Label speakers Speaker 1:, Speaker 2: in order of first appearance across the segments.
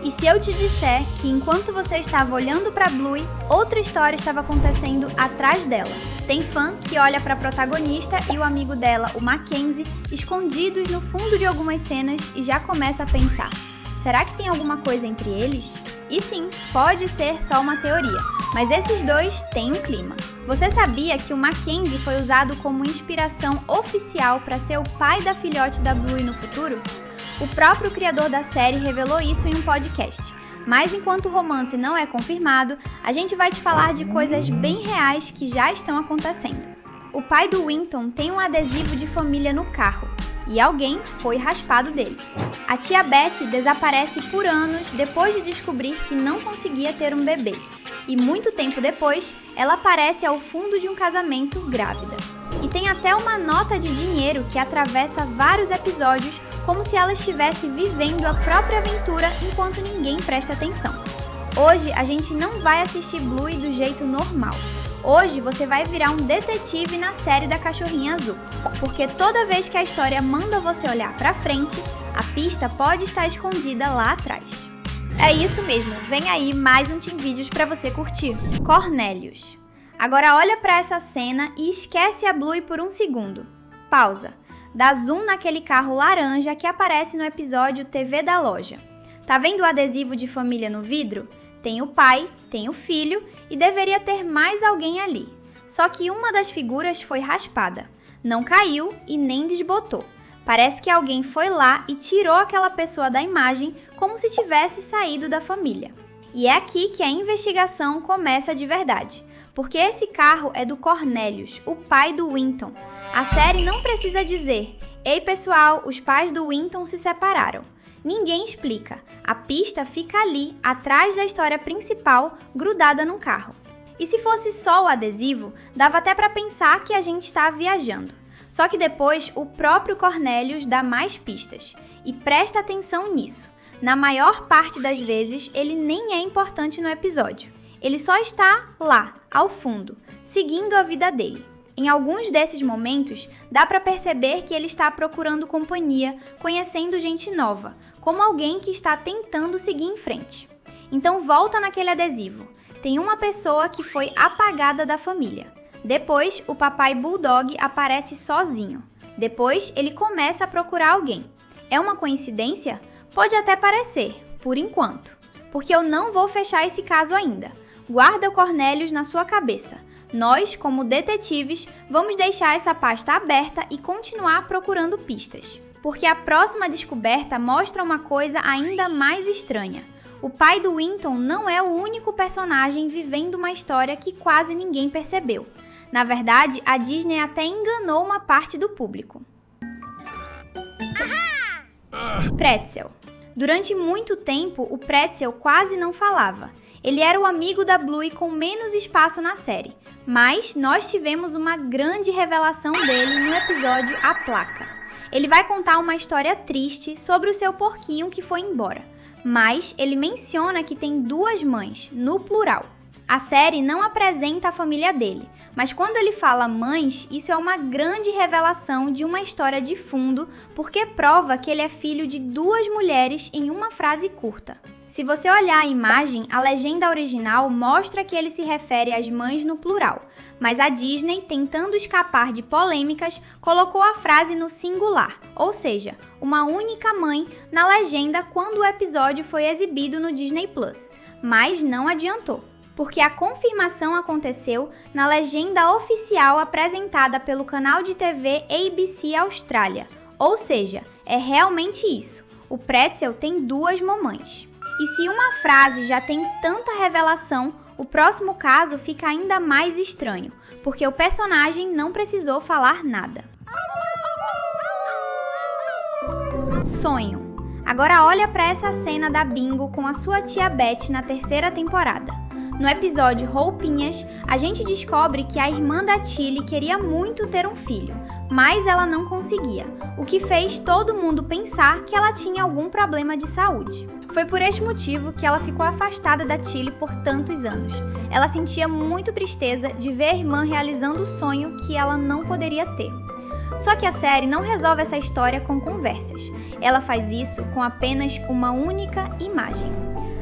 Speaker 1: E se eu te disser que enquanto você estava olhando para Bluey, outra história estava acontecendo atrás dela? Tem fã que olha para a protagonista e o amigo dela, o Mackenzie, escondidos no fundo de algumas cenas e já começa a pensar: será que tem alguma coisa entre eles? E sim, pode ser só uma teoria, mas esses dois têm um clima. Você sabia que o Mackenzie foi usado como inspiração oficial para ser o pai da filhote da Bluey no futuro? O próprio criador da série revelou isso em um podcast. Mas enquanto o romance não é confirmado, a gente vai te falar de coisas bem reais que já estão acontecendo. O pai do Winton tem um adesivo de família no carro, e alguém foi raspado dele. A tia Betty desaparece por anos depois de descobrir que não conseguia ter um bebê. E muito tempo depois, ela aparece ao fundo de um casamento grávida. E tem até uma nota de dinheiro que atravessa vários episódios, como se ela estivesse vivendo a própria aventura enquanto ninguém presta atenção. Hoje a gente não vai assistir Bluey do jeito normal. Hoje você vai virar um detetive na série da Cachorrinha Azul, porque toda vez que a história manda você olhar pra frente, a pista pode estar escondida lá atrás. É isso mesmo, vem aí mais um Team Vídeos pra você curtir. Cornélios. Agora olha pra essa cena e esquece a Bluey por um segundo. Pausa. Dá zoom naquele carro laranja que aparece no episódio TV da loja. Tá vendo o adesivo de família no vidro? Tem o pai, tem o filho e deveria ter mais alguém ali. Só que uma das figuras foi raspada. Não caiu e nem desbotou. Parece que alguém foi lá e tirou aquela pessoa da imagem como se tivesse saído da família. E é aqui que a investigação começa de verdade. Porque esse carro é do Cornélios, o pai do Winton. A série não precisa dizer: ei pessoal, os pais do Winton se separaram. Ninguém explica. A pista fica ali, atrás da história principal, grudada no carro. E se fosse só o adesivo, dava até para pensar que a gente está viajando. Só que depois o próprio Cornélios dá mais pistas. E presta atenção nisso. Na maior parte das vezes, ele nem é importante no episódio. Ele só está lá, ao fundo, seguindo a vida dele. Em alguns desses momentos, dá para perceber que ele está procurando companhia, conhecendo gente nova, como alguém que está tentando seguir em frente. Então volta naquele adesivo. Tem uma pessoa que foi apagada da família. Depois, o papai Bulldog aparece sozinho. Depois, ele começa a procurar alguém. É uma coincidência? Pode até parecer, por enquanto. Porque eu não vou fechar esse caso ainda. Guarda o Cornélios na sua cabeça. Nós, como detetives, vamos deixar essa pasta aberta e continuar procurando pistas. Porque a próxima descoberta mostra uma coisa ainda mais estranha. O pai do Winton não é o único personagem vivendo uma história que quase ninguém percebeu. Na verdade, a Disney até enganou uma parte do público. Pretzel. Durante muito tempo, o Pretzel quase não falava. Ele era o amigo da Bluey com menos espaço na série, mas nós tivemos uma grande revelação dele no episódio A Placa. Ele vai contar uma história triste sobre o seu porquinho que foi embora, mas ele menciona que tem duas mães, no plural. A série não apresenta a família dele, mas quando ele fala mães, isso é uma grande revelação de uma história de fundo, porque prova que ele é filho de duas mulheres em uma frase curta. Se você olhar a imagem, a legenda original mostra que ele se refere às mães no plural, mas a Disney, tentando escapar de polêmicas, colocou a frase no singular, ou seja, uma única mãe, na legenda quando o episódio foi exibido no Disney Plus, mas não adiantou. Porque a confirmação aconteceu na legenda oficial apresentada pelo canal de TV ABC Austrália. Ou seja, é realmente isso. O Pretzel tem duas mamães. E se uma frase já tem tanta revelação, o próximo caso fica ainda mais estranho, porque o personagem não precisou falar nada. Sonho. Agora olha para essa cena da Bingo com a sua tia Beth na terceira temporada. No episódio Roupinhas, a gente descobre que a irmã da Tilly queria muito ter um filho, mas ela não conseguia, o que fez todo mundo pensar que ela tinha algum problema de saúde. Foi por este motivo que ela ficou afastada da Tilly por tantos anos. Ela sentia muito tristeza de ver a irmã realizando o sonho que ela não poderia ter. Só que a série não resolve essa história com conversas. Ela faz isso com apenas uma única imagem.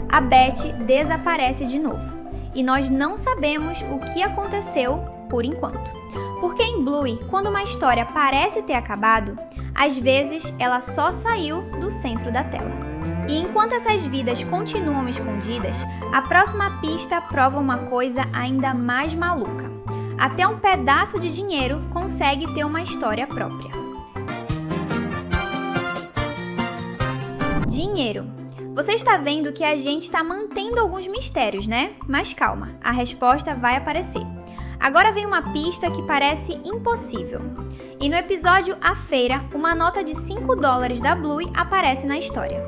Speaker 1: A Beth desaparece de novo. E nós não sabemos o que aconteceu por enquanto. Porque em Bluey, quando uma história parece ter acabado, às vezes ela só saiu do centro da tela. E enquanto essas vidas continuam escondidas, a próxima pista prova uma coisa ainda mais maluca. Até um pedaço de dinheiro consegue ter uma história própria. Dinheiro. Você está vendo que a gente está mantendo alguns mistérios, né? Mas calma, a resposta vai aparecer. Agora vem uma pista que parece impossível. E no episódio A Feira, uma nota de $5 da Bluey aparece na história.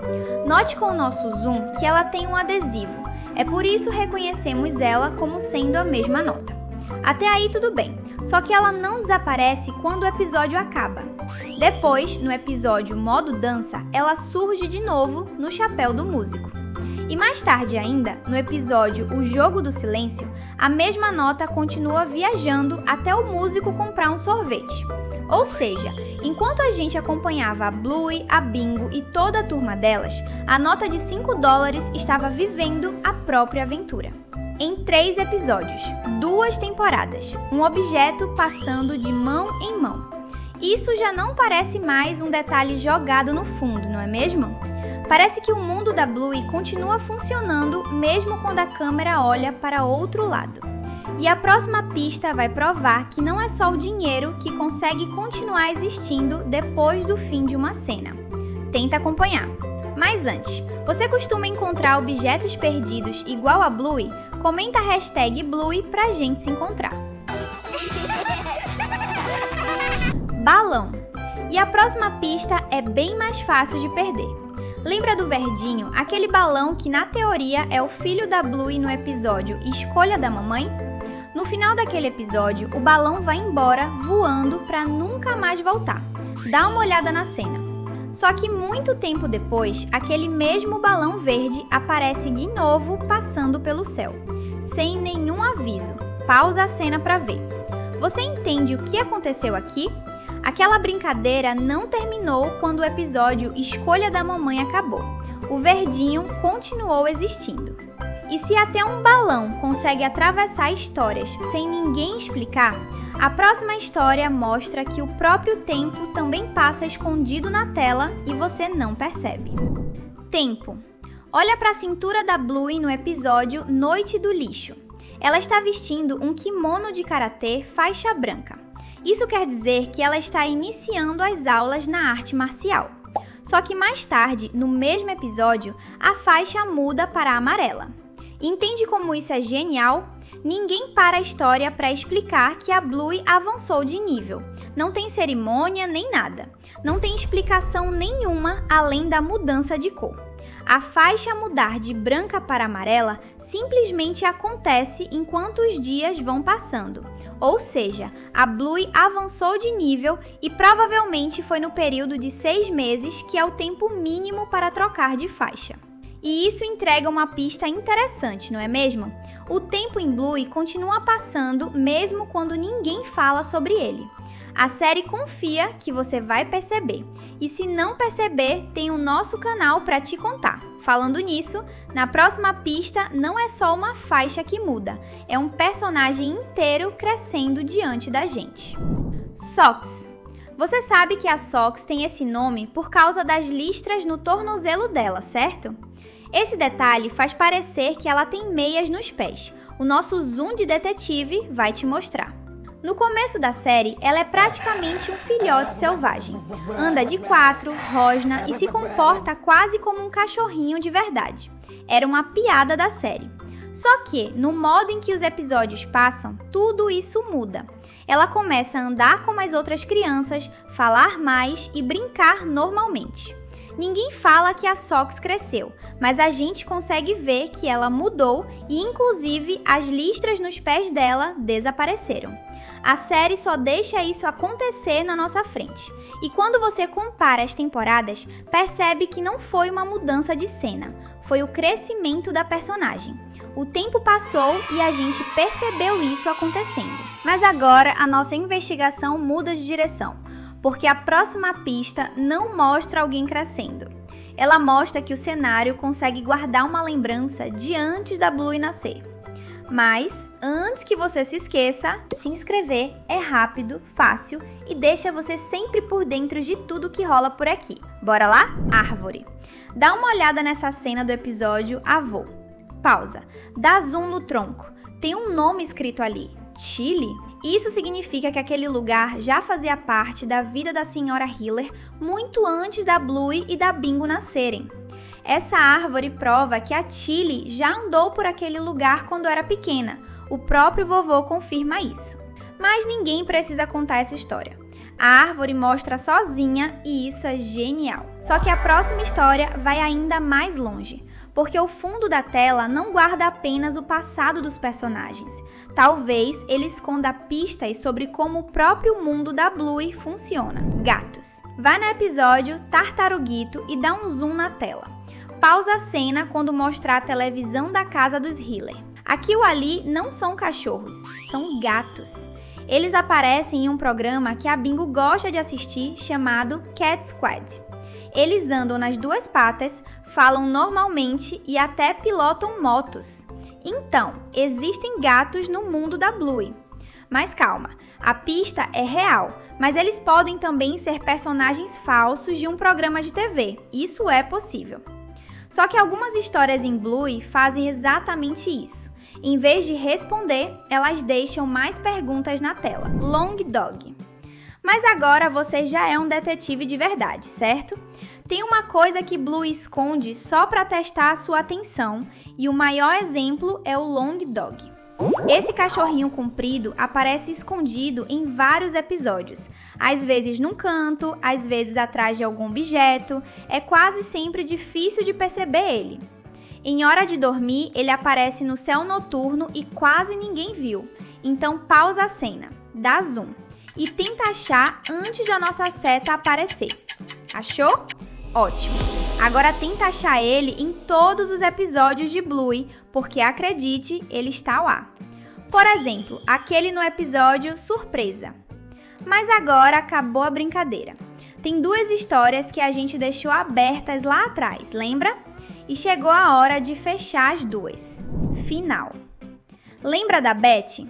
Speaker 1: Note com o nosso zoom que ela tem um adesivo. É por isso reconhecemos ela como sendo a mesma nota. Até aí tudo bem, só que ela não desaparece quando o episódio acaba. Depois, no episódio Modo Dança, ela surge de novo no chapéu do músico. E mais tarde ainda, no episódio O Jogo do Silêncio, a mesma nota continua viajando até o músico comprar um sorvete. Ou seja, enquanto a gente acompanhava a Bluey, a Bingo e toda a turma delas, a nota de $5 estava vivendo a própria aventura. Em 3 episódios, 2 temporadas, um objeto passando de mão em mão. Isso já não parece mais um detalhe jogado no fundo, não é mesmo? Parece que o mundo da Bluey continua funcionando mesmo quando a câmera olha para outro lado. E a próxima pista vai provar que não é só o dinheiro que consegue continuar existindo depois do fim de uma cena. Tenta acompanhar. Mas antes, você costuma encontrar objetos perdidos igual a Bluey? Comenta a hashtag Bluey pra gente se encontrar. Balão. E a próxima pista é bem mais fácil de perder. Lembra do verdinho, aquele balão que na teoria é o filho da Bluey no episódio Escolha da Mamãe? No final daquele episódio, o balão vai embora voando pra nunca mais voltar. Dá uma olhada na cena. Só que muito tempo depois, aquele mesmo balão verde aparece de novo passando pelo céu, sem nenhum aviso. Pausa a cena para ver. Você entende o que aconteceu aqui? Aquela brincadeira não terminou quando o episódio Escolha da Mamãe acabou. O verdinho continuou existindo. E se até um balão consegue atravessar histórias sem ninguém explicar, a próxima história mostra que o próprio tempo também passa escondido na tela e você não percebe. Tempo. Olha para a cintura da Bluey no episódio Noite do Lixo. Ela está vestindo um kimono de karatê faixa branca. Isso quer dizer que ela está iniciando as aulas na arte marcial. Só que mais tarde, no mesmo episódio, a faixa muda para amarela. Entende como isso é genial? Ninguém para a história para explicar que a Bluey avançou de nível. Não tem cerimônia nem nada. Não tem explicação nenhuma além da mudança de cor. A faixa mudar de branca para amarela simplesmente acontece enquanto os dias vão passando. Ou seja, a Bluey avançou de nível e provavelmente foi no período de 6 meses, que é o tempo mínimo para trocar de faixa. E isso entrega uma pista interessante, não é mesmo? O tempo em Bluey continua passando mesmo quando ninguém fala sobre ele. A série confia que você vai perceber. E se não perceber, tem o nosso canal para te contar. Falando nisso, na próxima pista não é só uma faixa que muda, é um personagem inteiro crescendo diante da gente. Socks. Você sabe que a Socks tem esse nome por causa das listras no tornozelo dela, certo? Esse detalhe faz parecer que ela tem meias nos pés. O nosso zoom de detetive vai te mostrar. No começo da série, ela é praticamente um filhote selvagem. Anda de 4, rosna e se comporta quase como um cachorrinho de verdade. Era uma piada da série. Só que, no modo em que os episódios passam, tudo isso muda. Ela começa a andar como as outras crianças, falar mais e brincar normalmente. Ninguém fala que a Socks cresceu, mas a gente consegue ver que ela mudou e, inclusive, as listras nos pés dela desapareceram. A série só deixa isso acontecer na nossa frente. E quando você compara as temporadas, percebe que não foi uma mudança de cena, foi o crescimento da personagem. O tempo passou e a gente percebeu isso acontecendo. Mas agora a nossa investigação muda de direção. porque a próxima pista não mostra alguém crescendo. Ela mostra que o cenário consegue guardar uma lembrança de antes da Bluey nascer. Mas, antes que você se esqueça, se inscrever é rápido, fácil e deixa você sempre por dentro de tudo que rola por aqui. Bora lá? Árvore. Dá uma olhada nessa cena do episódio Avô. Pausa. Dá zoom no tronco. Tem um nome escrito ali. Chile? Isso significa que aquele lugar já fazia parte da vida da Sra. Hiller muito antes da Bluey e da Bingo nascerem. Essa árvore prova que a Chile já andou por aquele lugar quando era pequena. O próprio vovô confirma isso. Mas ninguém precisa contar essa história. A árvore mostra sozinha e isso é genial. Só que a próxima história vai ainda mais longe. Porque o fundo da tela não guarda apenas o passado dos personagens. Talvez ele esconda pistas sobre como o próprio mundo da Bluey funciona. Gatos. Vai no episódio Tartaruguito e dá um zoom na tela. Pausa a cena quando mostrar a televisão da casa dos Hiller. Aquilo ali não são cachorros, são gatos. Eles aparecem em um programa que a Bingo gosta de assistir chamado Cat Squad. Eles andam nas duas patas, falam normalmente e até pilotam motos. Então, existem gatos no mundo da Bluey. Mas calma, a pista é real, mas eles podem também ser personagens falsos de um programa de TV. Isso é possível. Só que algumas histórias em Bluey fazem exatamente isso. Em vez de responder, elas deixam mais perguntas na tela. Long Dog. Mas agora você já é um detetive de verdade, certo? Tem uma coisa que Bluey esconde só para testar a sua atenção, e o maior exemplo é o Long Dog. Esse cachorrinho comprido aparece escondido em vários episódios, às vezes num canto, às vezes atrás de algum objeto, é quase sempre difícil de perceber ele. Em Hora de Dormir, ele aparece no céu noturno e quase ninguém viu, então pausa a cena, dá zoom e tenta achar antes da nossa seta aparecer. Achou? Ótimo! Agora tenta achar ele em todos os episódios de Bluey, porque acredite, ele está lá. Por exemplo, aquele no episódio Surpresa. Mas agora acabou a brincadeira. Tem duas histórias que a gente deixou abertas lá atrás, lembra? E chegou a hora de fechar as duas. Final. Lembra da Beth?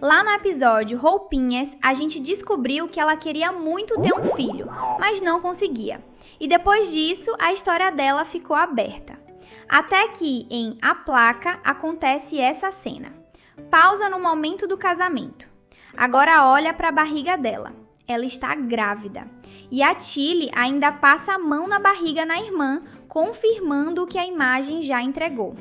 Speaker 1: Lá no episódio Roupinhas, a gente descobriu que ela queria muito ter um filho, mas não conseguia. E depois disso, a história dela ficou aberta. Até que, em A Placa, acontece essa cena. Pausa no momento do casamento. Agora olha para a barriga dela. Ela está grávida. E a Chile ainda passa a mão na barriga na irmã, confirmando o que a imagem já entregou.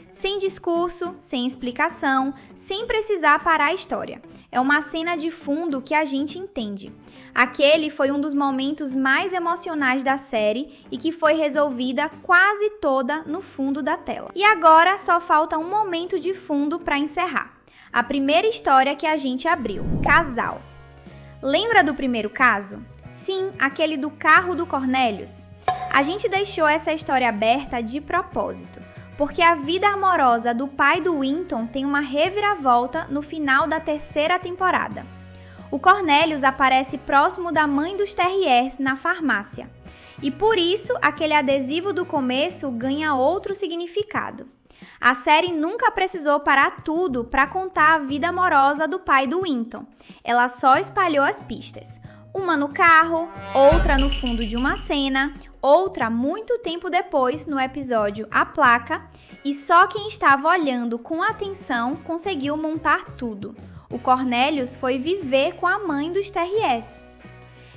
Speaker 1: Sem discurso, sem explicação, sem precisar parar a história. É uma cena de fundo que a gente entende. Aquele foi um dos momentos mais emocionais da série e que foi resolvida quase toda no fundo da tela. E agora só falta um momento de fundo para encerrar. A primeira história que a gente abriu, Casal. Lembra do primeiro caso? Sim, aquele do carro do Cornelius. A gente deixou essa história aberta de propósito, porque a vida amorosa do pai do Winton tem uma reviravolta no final da terceira temporada. O Cornelius aparece próximo da mãe dos Terriers na farmácia, e por isso aquele adesivo do começo ganha outro significado. A série nunca precisou parar tudo para contar a vida amorosa do pai do Winton. Ela só espalhou as pistas. Uma no carro, outra no fundo de uma cena, outra muito tempo depois no episódio A Placa, e só quem estava olhando com atenção conseguiu montar tudo. O Cornelius foi viver com a mãe dos Terriers.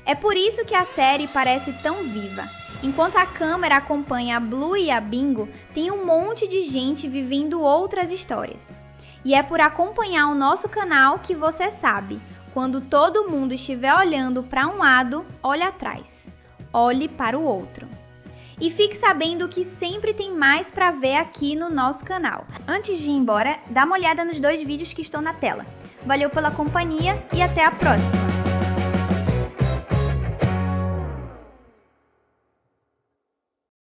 Speaker 1: É por isso que a série parece tão viva. Enquanto a câmera acompanha a Bluey e a Bingo, tem um monte de gente vivendo outras histórias. E é por acompanhar o nosso canal que você sabe, quando todo mundo estiver olhando para um lado, olhe atrás. Olhe para o outro. E fique sabendo que sempre tem mais para ver aqui no nosso canal. Antes de ir embora, dá uma olhada nos 2 vídeos que estão na tela. Valeu pela companhia e até a próxima!